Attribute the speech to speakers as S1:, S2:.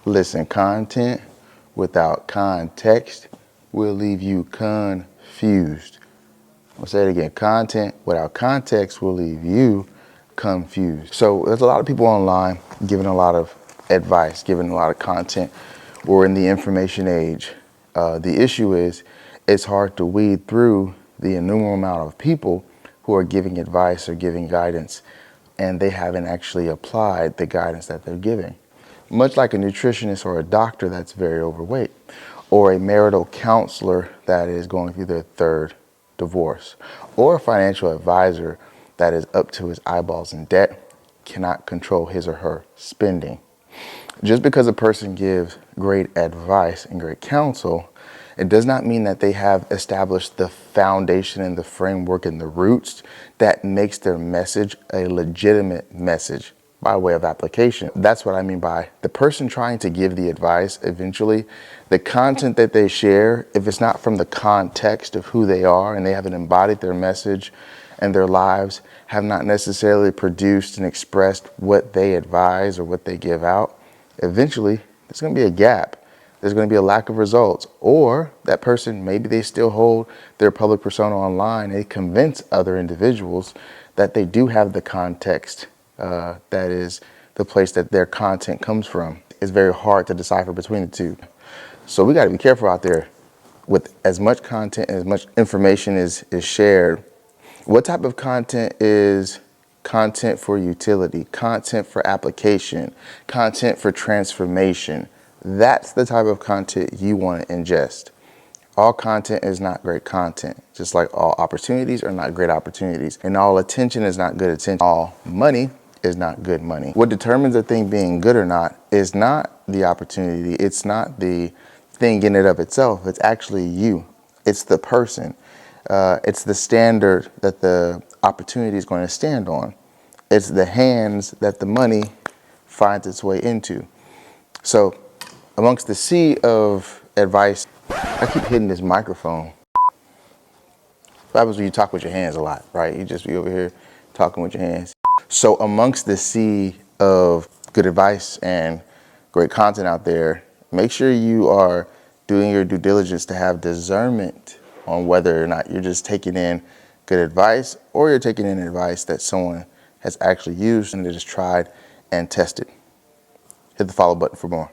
S1: Listen, content without context will leave you confused. I'll say it again. Content without context will leave you confused. So there's a lot of people online giving a lot of advice, giving a lot of content. We're in the information age. The issue is it's hard to weed through the innumerable amount of people who are giving advice or giving guidance, and they haven't actually applied the guidance that they're giving. Much like a nutritionist or a doctor that's very overweight, or a marital counselor that is going through their third divorce, or a financial advisor that is up to his eyeballs in debt, cannot control his or her spending. Just because a person gives great advice and great counsel, it does not mean that they have established the foundation and the framework and the roots that makes their message a legitimate message by way of application. That's what I mean by the person trying to give the advice. Eventually, the content that they share, if it's not from the context of who they are and they haven't embodied their message and their lives have not necessarily produced and expressed what they advise or what they give out, eventually there's going to be a gap. There's going to be a lack of results. Or that person, maybe they still hold their public persona online. They convince other individuals that they do have the context that is the place that their content comes from. It's very hard to decipher between the two. So we got to be careful out there with as much content and as much information is shared. What type of content is content for utility, content for application, content for transformation? That's the type of content you want to ingest. All content is not great content, just like all opportunities are not great opportunities, and all attention is not good attention. All money is not good money. What determines a thing being good or not is not the opportunity. It's not the thing in and of itself. It's actually you. It's the person. It's the standard that the opportunity is going to stand on. It's the hands that the money finds its way into. So amongst the sea of advice, I keep hitting this microphone. What happens when you talk with your hands a lot, right? You just be over here talking with your hands. So amongst the sea of good advice and great content out there, make sure you are doing your due diligence to have discernment on whether or not you're just taking in good advice or you're taking in advice that someone has actually used and they just tried and tested. Hit the follow button for more.